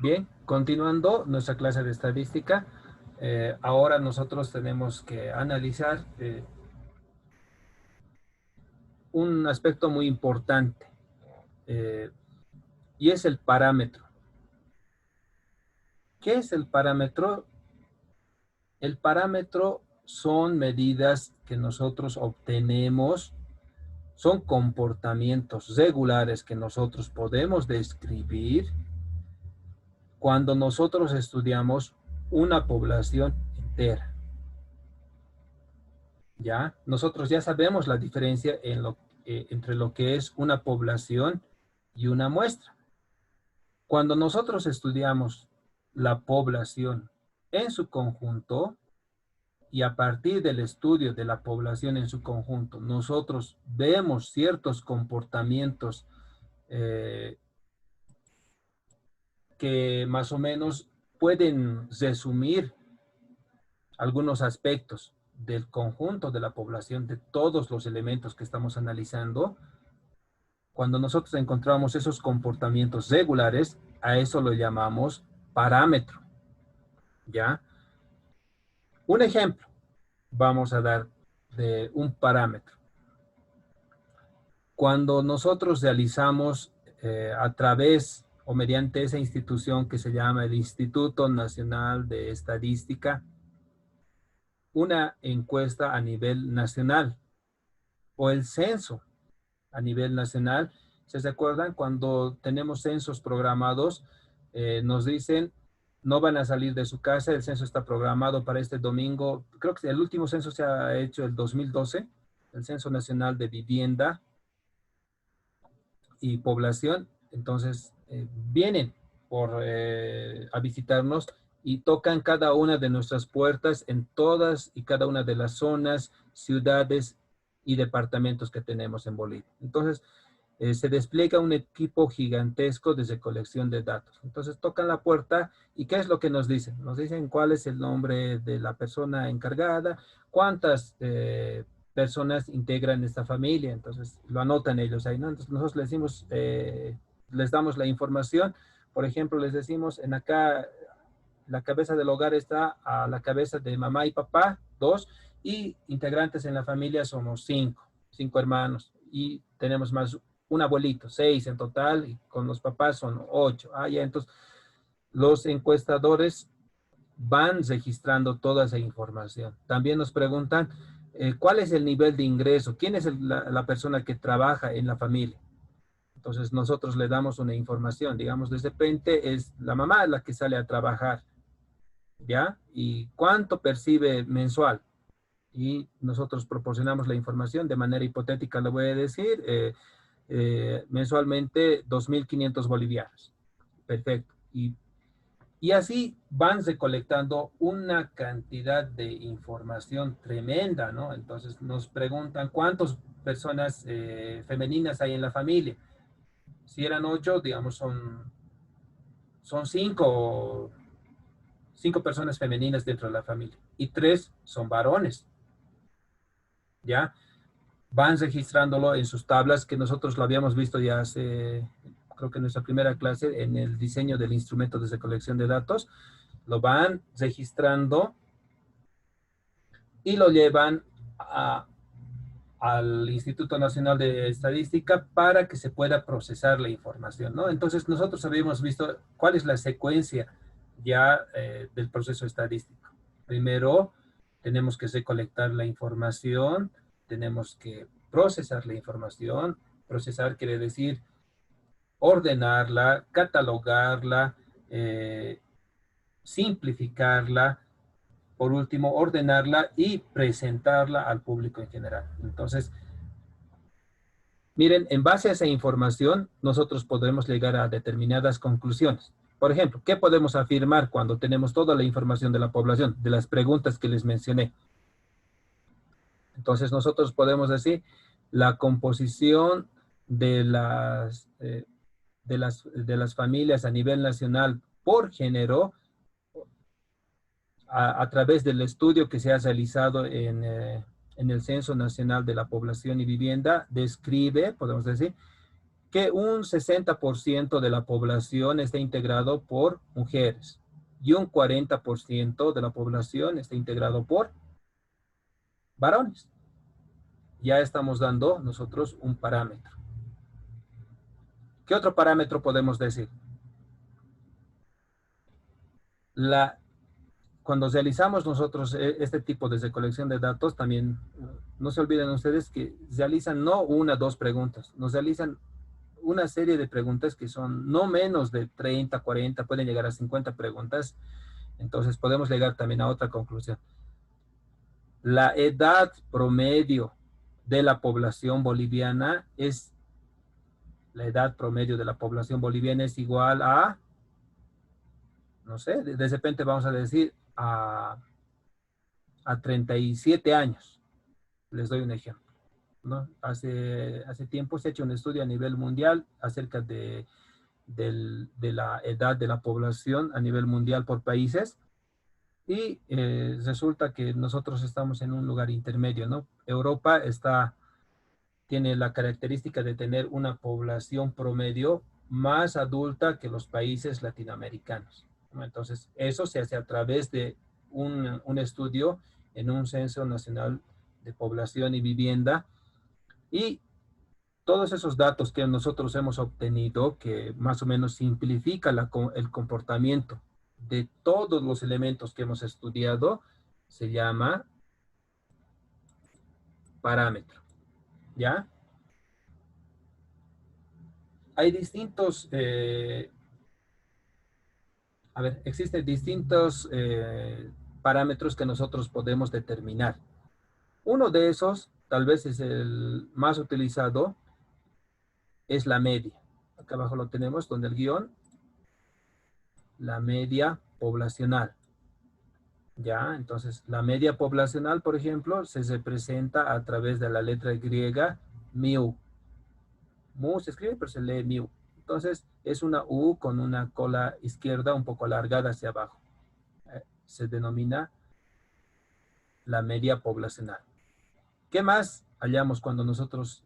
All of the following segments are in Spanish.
Bien, continuando nuestra clase de estadística, ahora nosotros tenemos que analizar un aspecto muy importante eh, y es el parámetro. ¿Qué es el parámetro? El parámetro son medidas que nosotros obtenemos, son comportamientos regulares que nosotros podemos describir cuando nosotros estudiamos una población entera. ¿Ya? Nosotros ya sabemos la diferencia entre lo que es una población y una muestra. Cuando nosotros estudiamos la población en su conjunto y a partir del estudio de la población en su conjunto, nosotros vemos ciertos comportamientos eh, que más o menos pueden resumir algunos aspectos del conjunto de la población, de todos los elementos que estamos analizando. Cuando nosotros encontramos esos comportamientos regulares, a eso lo llamamos parámetro, ¿ya? Un ejemplo vamos a dar de un parámetro. Cuando nosotros realizamos a través o mediante esa institución que se llama el Instituto Nacional de Estadística, una encuesta a nivel nacional o el censo a nivel nacional. ¿Se acuerdan? Cuando tenemos censos programados, nos dicen, no van a salir de su casa, el censo está programado para este domingo. Creo que el último censo se ha hecho el 2012, el Censo Nacional de Vivienda y Población. Entonces, vienen a visitarnos y tocan cada una de nuestras puertas en todas y cada una de las zonas, ciudades y departamentos que tenemos en Bolivia. Entonces, se despliega un equipo gigantesco de recolección de datos. Entonces tocan la puerta y ¿qué es lo que nos dicen? Nos dicen cuál es el nombre de la persona encargada, cuántas personas integran esta familia. Entonces lo anotan ellos ahí, ¿no? Entonces nosotros les decimos, les damos la información. Por ejemplo, les decimos en acá, la cabeza del hogar está a la cabeza de mamá y papá, dos, y integrantes en la familia somos cinco hermanos, y tenemos más un abuelito, seis en total, y con los papás son ocho. Ya, entonces los encuestadores van registrando toda esa información. También nos preguntan cuál es el nivel de ingreso, quién es la persona que trabaja en la familia. Entonces nosotros le damos una información, digamos, de repente es la mamá la que sale a trabajar, ¿ya? ¿Y cuánto percibe mensual? Y nosotros proporcionamos la información de manera hipotética, le voy a decir, mensualmente 2.500 bolivianos. Perfecto. Y así van recolectando una cantidad de información tremenda, ¿no? Entonces nos preguntan cuántas personas femeninas hay en la familia. Si eran ocho, digamos, son cinco personas femeninas dentro de la familia y tres son varones, ¿ya? Van registrándolo en sus tablas, que nosotros lo habíamos visto ya hace, creo que en nuestra primera clase, en el diseño del instrumento de recolección de datos, lo van registrando y lo llevan al Instituto Nacional de Estadística para que se pueda procesar la información, ¿no? Entonces nosotros habíamos visto cuál es la secuencia ya del proceso estadístico. Primero, tenemos que recolectar la información, tenemos que procesar la información. Procesar quiere decir ordenarla, catalogarla, eh, simplificarla, por último, ordenarla y presentarla al público en general. Entonces, miren, en base a esa información, nosotros podremos llegar a determinadas conclusiones. Por ejemplo, ¿qué podemos afirmar cuando tenemos toda la información de la población, de las preguntas que les mencioné? Entonces, nosotros podemos decir la composición de las familias a nivel nacional por género a través del estudio que se ha realizado en el Censo Nacional de la Población y Vivienda, describe, podemos decir, que un 60% de la población esté integrado por mujeres y un 40% de la población esté integrado por varones. Ya estamos dando nosotros un parámetro. ¿Qué otro parámetro podemos decir? Cuando realizamos nosotros este tipo de recolección de datos, también no se olviden ustedes que realizan no una, dos preguntas, nos realizan una serie de preguntas que son no menos de 30, 40, pueden llegar a 50 preguntas. Entonces podemos llegar también a otra conclusión. La edad promedio de la población boliviana es, la edad promedio de la población boliviana es igual a, no sé, de repente vamos a decir a 37 años. Les doy un ejemplo, ¿no? Hace tiempo se ha hecho un estudio a nivel mundial acerca de la edad de la población a nivel mundial por países y resulta que nosotros estamos en un lugar intermedio, ¿no? Europa tiene la característica de tener una población promedio más adulta que los países latinoamericanos, ¿no? Entonces, eso se hace a través de un estudio en un censo nacional de población y vivienda y todos esos datos que nosotros hemos obtenido, que más o menos simplifica el comportamiento de todos los elementos que hemos estudiado, se llama parámetro, ¿ya? Hay existen distintos parámetros que nosotros podemos determinar. Uno de esos, tal vez es el más utilizado, es la media. Acá abajo lo tenemos, donde el guión, la media poblacional. Ya, entonces la media poblacional, por ejemplo, se representa a través de la letra griega mu. Mu se escribe, pero se lee mu. Entonces es una U con una cola izquierda un poco alargada hacia abajo. Se denomina la media poblacional. ¿Qué más hallamos cuando nosotros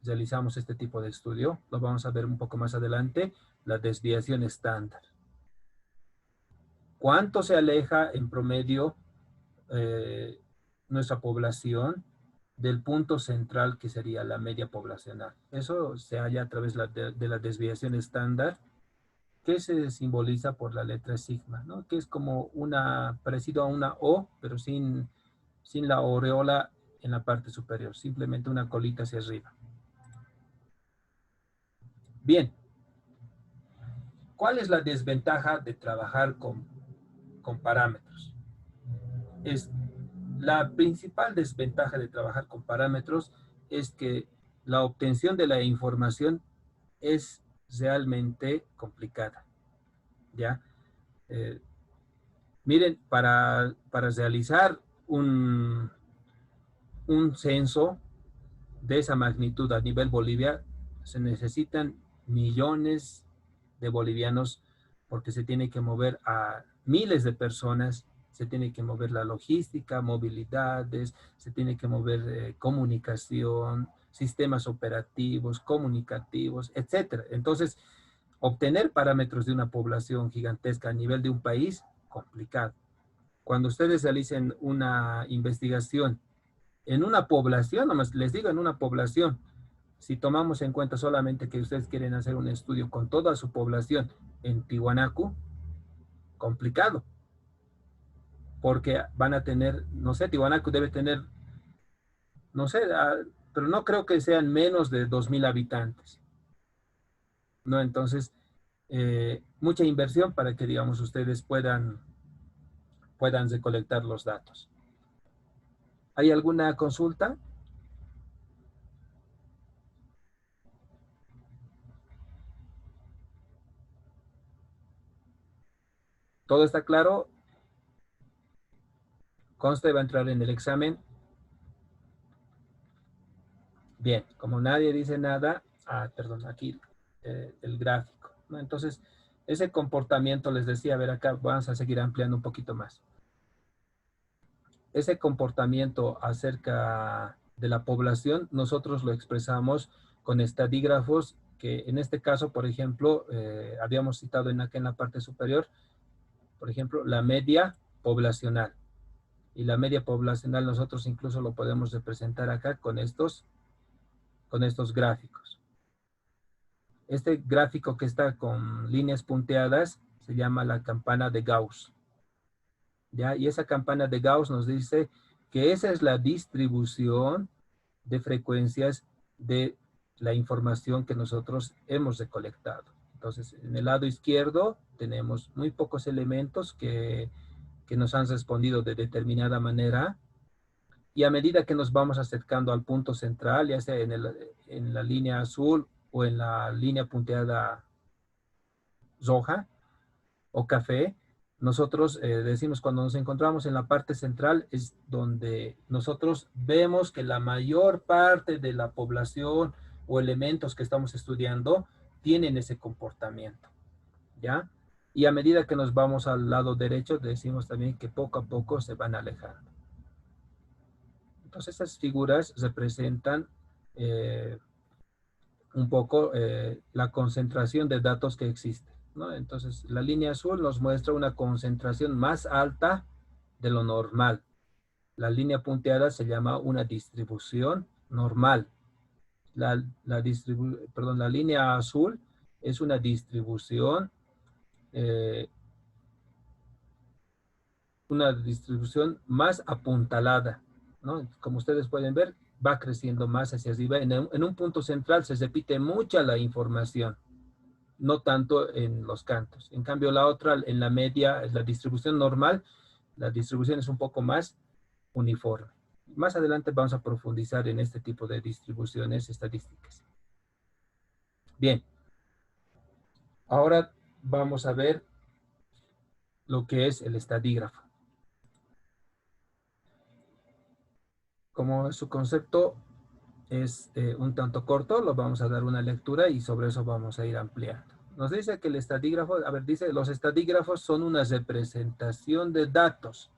realizamos este tipo de estudio? Lo vamos a ver un poco más adelante, la desviación estándar. ¿Cuánto se aleja en promedio nuestra población del punto central que sería la media poblacional? Eso se halla a través de la desviación estándar, que se simboliza por la letra sigma, ¿no? Que es como parecido a una O, pero sin la aureola en la parte superior, simplemente una colita hacia arriba. Bien, ¿cuál es la desventaja de trabajar con parámetros? La principal desventaja de trabajar con parámetros es que la obtención de la información es realmente complicada, ¿ya? Miren, para realizar un censo de esa magnitud a nivel Bolivia, se necesitan millones de bolivianos porque se tiene que mover a miles de personas, se tiene que mover la logística, movilidades, se tiene que mover comunicación, sistemas operativos, comunicativos, etcétera. Entonces, obtener parámetros de una población gigantesca a nivel de un país, complicado. Cuando ustedes realicen una investigación en una población, nomás les digo en una población, si tomamos en cuenta solamente que ustedes quieren hacer un estudio con toda su población en Tiwanaku, complicado, porque van a tener, no sé, Tiwanaku debe tener, no sé, pero no creo que sean menos de 2,000 habitantes, ¿no? Entonces, mucha inversión para que, digamos, ustedes puedan recolectar los datos. ¿Hay alguna consulta? ¿Todo está claro? Conste, va a entrar en el examen. Bien, como nadie dice nada, perdón, aquí el gráfico, ¿no? Entonces, ese comportamiento, les decía, a ver acá, vamos a seguir ampliando un poquito más. Ese comportamiento acerca de la población, nosotros lo expresamos con estadígrafos que en este caso, por ejemplo, habíamos citado acá en la parte superior, por ejemplo, la media poblacional. Y la media poblacional nosotros incluso lo podemos representar acá con estos gráficos. Este gráfico que está con líneas punteadas se llama la campana de Gauss. ¿Ya? Y esa campana de Gauss nos dice que esa es la distribución de frecuencias de la información que nosotros hemos recolectado. Entonces, en el lado izquierdo tenemos muy pocos elementos que nos han respondido de determinada manera, y a medida que nos vamos acercando al punto central, ya sea en la línea azul o en la línea punteada roja o café, nosotros decimos cuando nos encontramos en la parte central es donde nosotros vemos que la mayor parte de la población o elementos que estamos estudiando tienen ese comportamiento, ¿ya? Y a medida que nos vamos al lado derecho, decimos también que poco a poco se van alejando. Entonces, esas figuras representan un poco la concentración de datos que existe, ¿no? Entonces, la línea azul nos muestra una concentración más alta de lo normal. La línea punteada se llama una distribución normal. La línea azul es una distribución más apuntalada, ¿no? Como ustedes pueden ver, va creciendo más hacia arriba. En un punto central se repite mucha la información, no tanto en los cantos. En cambio, la otra, en la media, la distribución normal, la distribución es un poco más uniforme. Más adelante vamos a profundizar en este tipo de distribuciones estadísticas. Bien. Ahora vamos a ver lo que es el estadígrafo. Como su concepto es un tanto corto, lo vamos a dar una lectura y sobre eso vamos a ir ampliando. Nos dice que el estadígrafo, dice, los estadígrafos son una representación de datos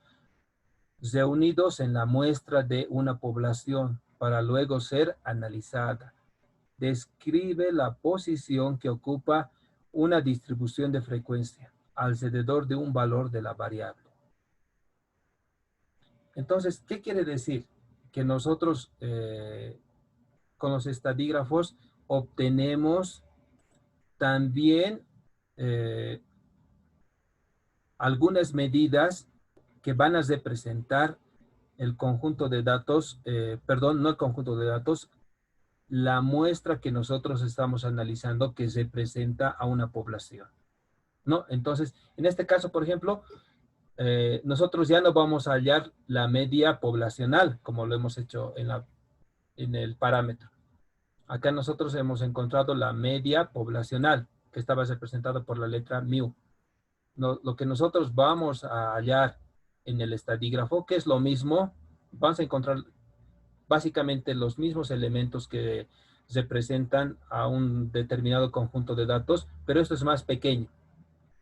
reunidos en la muestra de una población para luego ser analizada. Describe la posición que ocupa una distribución de frecuencia alrededor de un valor de la variable. Entonces, ¿qué quiere decir? Que nosotros con los estadígrafos obtenemos también algunas medidas que van a representar el conjunto de datos, perdón, no el conjunto de datos, la muestra que nosotros estamos analizando que representa a una población, ¿no? Entonces, en este caso, por ejemplo, nosotros ya no vamos a hallar la media poblacional, como lo hemos hecho en el parámetro. Acá nosotros hemos encontrado la media poblacional, que estaba representada por la letra mu. No, lo que nosotros vamos a hallar en el estadígrafo, que es lo mismo, vamos a encontrar básicamente los mismos elementos que representan a un determinado conjunto de datos, pero esto es más pequeño.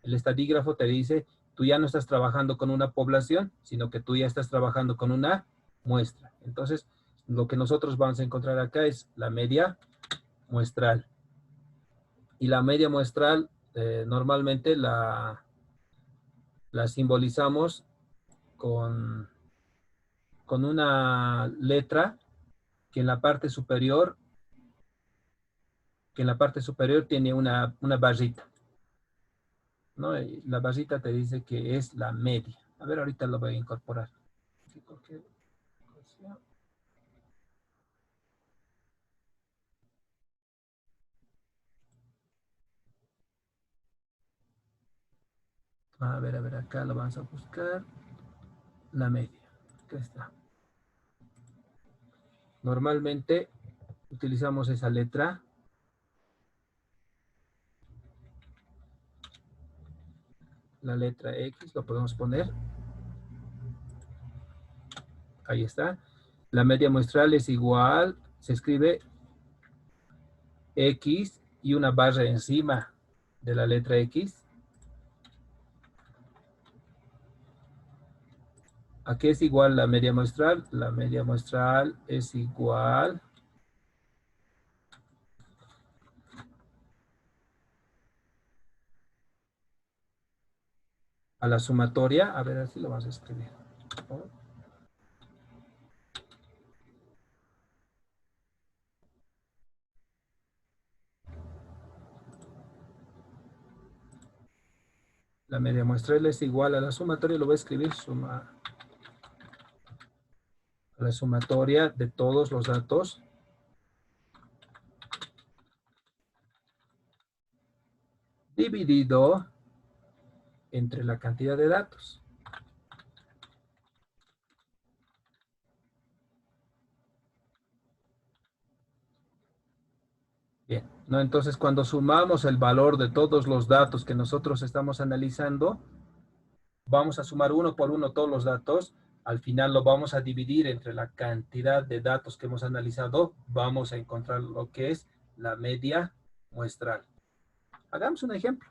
El estadígrafo te dice, tú ya no estás trabajando con una población, sino que tú ya estás trabajando con una muestra. Entonces, lo que nosotros vamos a encontrar acá es la media muestral. Y la media muestral normalmente la simbolizamos con una letra que en la parte superior tiene una barrita, ¿no? Y la barrita te dice que es la media. A ver, ahorita lo voy a incorporar. A ver, acá lo vamos a buscar. La media. Acá está. Normalmente utilizamos esa letra. La letra X, lo podemos poner. Ahí está. La media muestral es igual, se escribe X y una barra encima de la letra X. ¿A qué es igual la media muestral? La media muestral es igual a la sumatoria. A ver, así lo vamos a escribir. La media muestral es igual a la sumatoria, lo voy a escribir a la sumatoria de todos los datos dividido entre la cantidad de datos. Bien, ¿no? Entonces cuando sumamos el valor de todos los datos que nosotros estamos analizando, vamos a sumar uno por uno todos los datos, al final lo vamos a dividir entre la cantidad de datos que hemos analizado, vamos a encontrar lo que es la media muestral. Hagamos un ejemplo.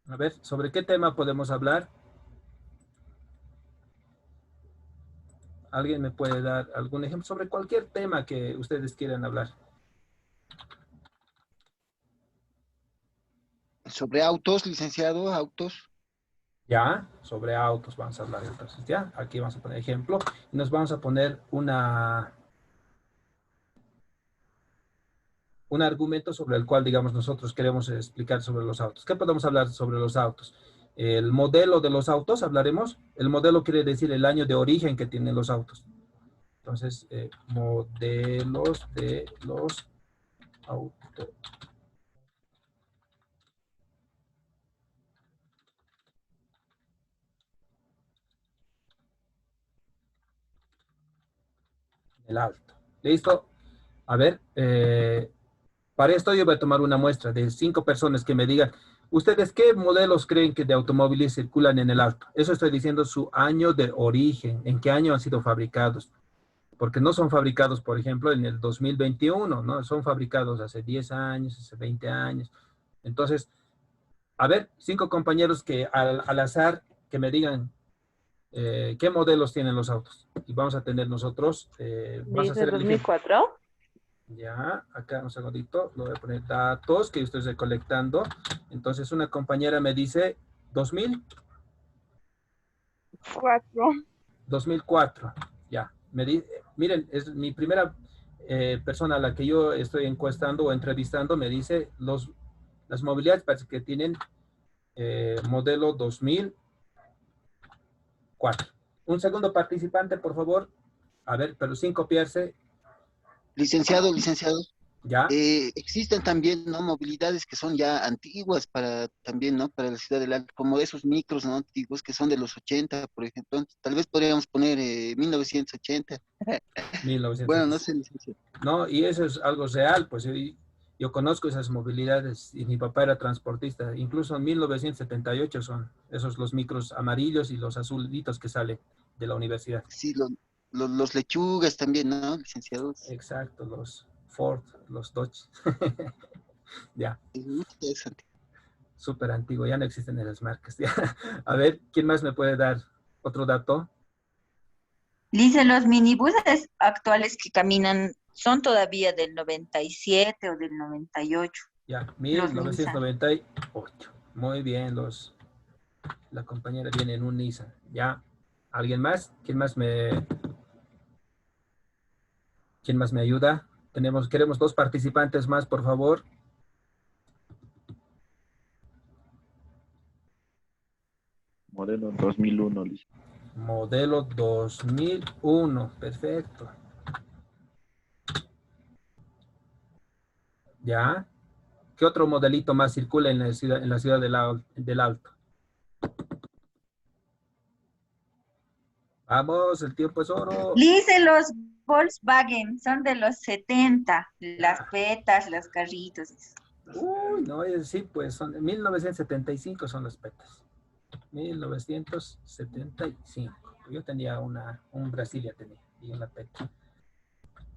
A ver, ¿sobre qué tema podemos hablar? ¿Alguien me puede dar algún ejemplo sobre cualquier tema que ustedes quieran hablar? Sobre autos, licenciado, autos. Ya, sobre autos vamos a hablar entonces, ya. Aquí vamos a poner ejemplo y nos vamos a poner un argumento sobre el cual, digamos, nosotros queremos explicar sobre los autos. ¿Qué podemos hablar sobre los autos? El modelo de los autos, hablaremos. El modelo quiere decir el año de origen que tienen los autos. Entonces, modelos de los autos. El alto. ¿Listo? A ver, para esto yo voy a tomar una muestra de 5 personas que me digan, ¿ustedes qué modelos creen que de automóviles circulan en el alto? Eso estoy diciendo su año de origen, en qué año han sido fabricados. Porque no son fabricados, por ejemplo, en el 2021, ¿no? Son fabricados hace 10 años, hace 20 años. Entonces, a ver, 5 compañeros que al azar que me digan qué modelos tienen los autos. Y vamos a tener nosotros, vas a Dice hacer el ejemplo. 2004. Ya, acá un segundito, lo voy a poner datos que yo estoy recolectando. Entonces una compañera me dice 2000, 4. 2004. Ya, miren, es mi primera persona a la que yo estoy encuestando o entrevistando, me dice las movilidades parece que tienen modelo 2004. Un segundo participante, por favor. A ver, pero sin copiarse. Licenciado, Ya, existen también, ¿no? Movilidades que son ya antiguas para también, ¿no? Para la ciudad del Alto, como esos micros, ¿no? Antiguos que son de los 80, por ejemplo. Entonces, tal vez podríamos poner 1980. Bueno, no 1970. sé, licenciado. No, y eso es algo real, pues yo conozco esas movilidades y mi papá era transportista. Incluso en 1978 son esos los micros amarillos y los azulitos que salen de la universidad. Sí, los lechugas también, ¿no, licenciados? Exacto, los Ford, los Dodge. Ya, Es muy interesante. súper antiguo, ya no existen esas marcas. Ya. A ver, ¿quién más me puede dar otro dato? Dice, los minibuses actuales que caminan son todavía del 97 o del 98, Ya, los Nissan. 1998. Muy bien, la compañera viene en un Nissan. Ya, ¿alguien más? ¿Quién más me ayuda? Queremos 2 participantes más, por favor. Modelo 2001, listo. Modelo 2001, perfecto. ¿Ya? ¿Qué otro modelito más circula en la ciudad del Alto? Vamos, el tiempo es oro. Dice, los Volkswagen son de los 70, las Ya. petas, los carritos. Uy, no, sí, pues son de 1975 son las petas. 1975. Yo tenía un Brasilia tenía, y una peta.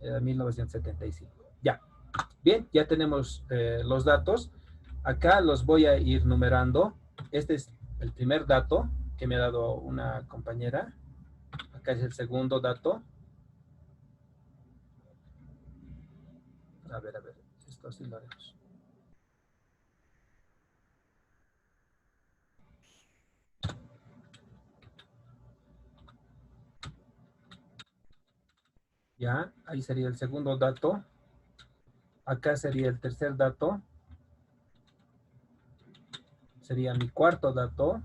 Era 1975. Ya. Bien, ya tenemos los datos. Acá los voy a ir numerando. Este es el primer dato que me ha dado una compañera. Acá es el segundo dato. A ver, a ver. Esto sí lo haremos. Ya, ahí sería el segundo dato. Acá sería el tercer dato. Sería mi cuarto dato.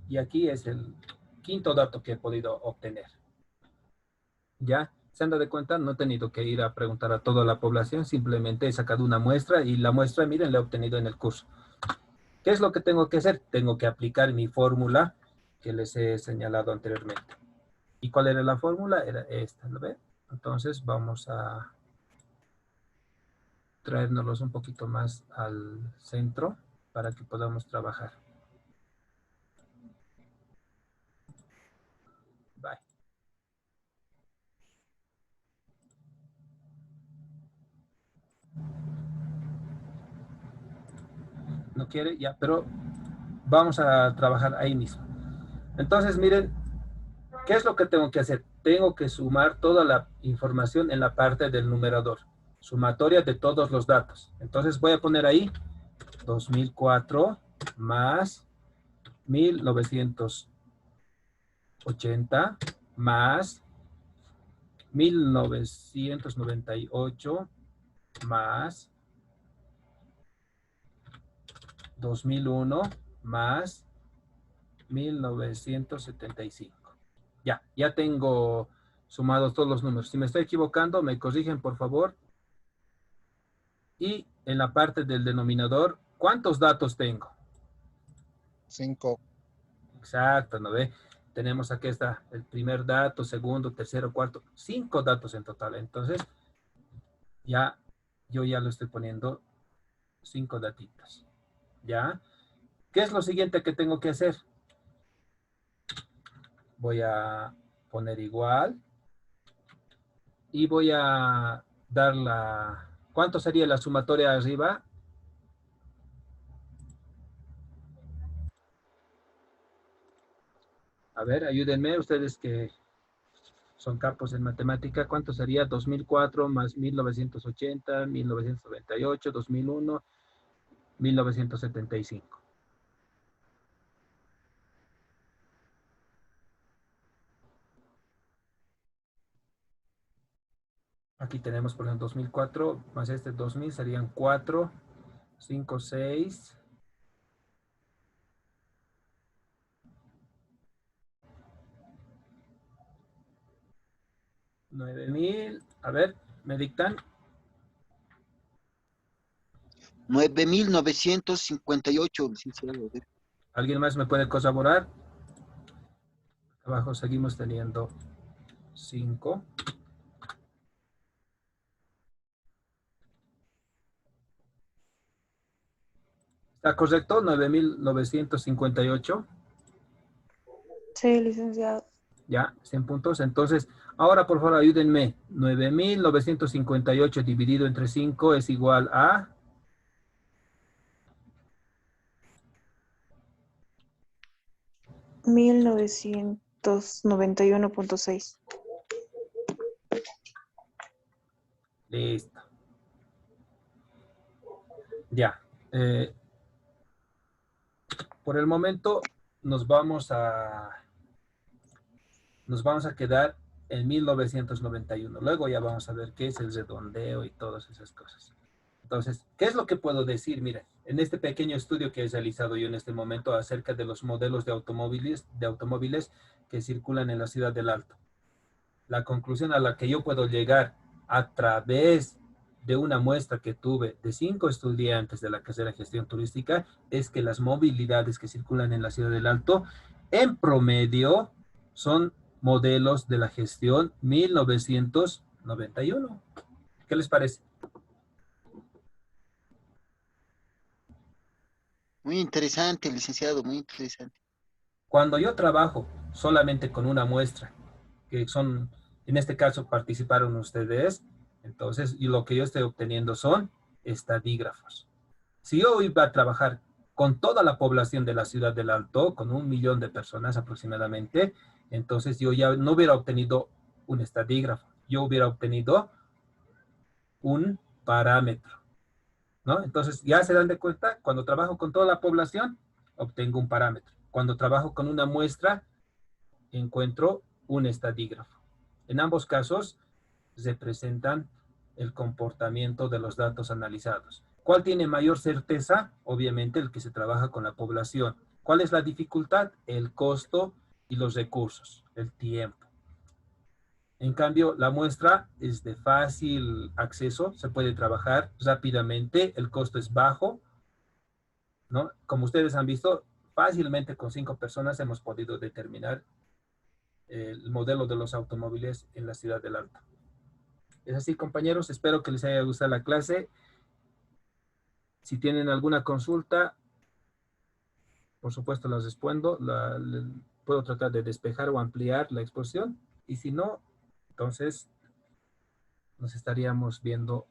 Y aquí es el quinto dato que he podido obtener. ¿Ya? ¿Se han dado cuenta? No he tenido que ir a preguntar a toda la población, simplemente he sacado una muestra y la muestra, miren, la he obtenido en el curso. ¿Qué es lo que tengo que hacer? Tengo que aplicar mi fórmula que les he señalado anteriormente. ¿Y cuál era la fórmula? Era esta, ¿lo ven? Entonces vamos a traérnoslos un poquito más al centro para que podamos trabajar. Bye. No quiere, ya, pero vamos a trabajar ahí mismo. Entonces, miren, ¿qué es lo que tengo que hacer? Tengo que sumar toda la información en la parte del numerador. Sumatoria de todos los datos. Entonces voy a poner ahí 2004 más 1980 más 1998 más 2001 más 1975. Ya tengo sumados todos los números. Si me estoy equivocando, me corrigen, por favor. Y en la parte del denominador, ¿cuántos datos tengo? 5. Exacto, ¿no ve? Tenemos aquí está el primer dato, segundo, tercero, cuarto, 5 datos en total. Entonces, yo ya lo estoy poniendo 5 datitos. ¿Ya? ¿Qué es lo siguiente que tengo que hacer? Voy a poner igual y voy a dar la... ¿Cuánto sería la sumatoria arriba? A ver, ayúdenme ustedes que son capos en matemática. ¿Cuánto sería 2004 más 1980, 1998, 2001, 1975? Aquí tenemos, por ejemplo, 2004 más este 2000 serían 4, 5, 6. 9,000. A ver, ¿me dictan? 9.958, licenciado. A ver. ¿Alguien más me puede colaborar? Abajo seguimos teniendo 5. ¿Está correcto? 9,958. Sí, licenciado. Ya, 100 puntos. Entonces, ahora por favor ayúdenme. 9,958 dividido entre 5 es igual a... 1991.6. Listo. Ya. Por el momento nos vamos a quedar en 1991. Luego ya vamos a ver qué es el redondeo y todas esas cosas. Entonces, ¿qué es lo que puedo decir? Miren, en este pequeño estudio que he realizado yo en este momento acerca de los modelos de automóviles que circulan en la ciudad del Alto. La conclusión a la que yo puedo llegar a través de una muestra que tuve de 5 estudiantes de la carrera de gestión turística es que las movilidades que circulan en la ciudad del Alto en promedio son modelos de la gestión 1991. ¿Qué les parece? Muy interesante, licenciado, muy interesante. Cuando yo trabajo solamente con una muestra, que son, en este caso participaron ustedes, entonces y lo que yo estoy obteniendo son estadígrafos. Si yo iba a trabajar con toda la población de la ciudad del Alto, con 1 millón de personas aproximadamente, entonces yo ya no hubiera obtenido un estadígrafo, yo hubiera obtenido un parámetro, ¿no? Entonces, ya se dan de cuenta, cuando trabajo con toda la población, obtengo un parámetro. Cuando trabajo con una muestra, encuentro un estadígrafo. En ambos casos, representan el comportamiento de los datos analizados. ¿Cuál tiene mayor certeza? Obviamente el que se trabaja con la población. ¿Cuál es la dificultad? El costo y los recursos, el tiempo. En cambio, la muestra es de fácil acceso, se puede trabajar rápidamente, el costo es bajo, ¿no? Como ustedes han visto, fácilmente con 5 personas hemos podido determinar el modelo de los automóviles en la ciudad del Alto. Es así, compañeros, espero que les haya gustado la clase. Si tienen alguna consulta, por supuesto las respondo. Puedo tratar de despejar o ampliar la exposición. Y si no, entonces nos estaríamos viendo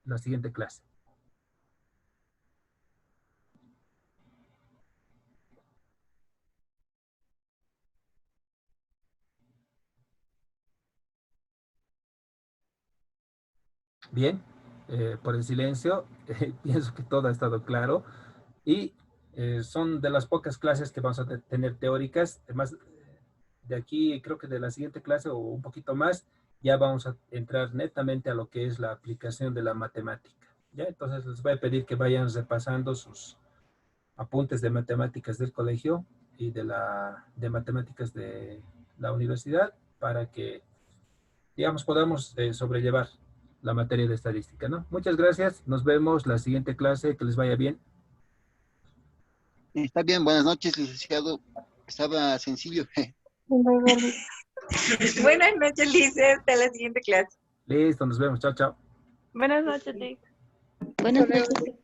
la siguiente clase. Bien, por el silencio, pienso que todo ha estado claro. Y son de las pocas clases que vamos a tener teóricas. Además, de aquí creo que de la siguiente clase o un poquito más, ya vamos a entrar netamente a lo que es la aplicación de la matemática. ¿Ya? Entonces les voy a pedir que vayan repasando sus apuntes de matemáticas del colegio y de matemáticas de la universidad para que, digamos, podamos sobrellevar la materia de estadística, ¿no? Muchas gracias. Nos vemos la siguiente clase. Que les vaya bien. Está bien, buenas noches, licenciado. Estaba sencillo. Buenas noches, Lice. Hasta la siguiente clase. Listo, nos vemos. Chao, chao. Buenas noches, Dick. Buenas noches.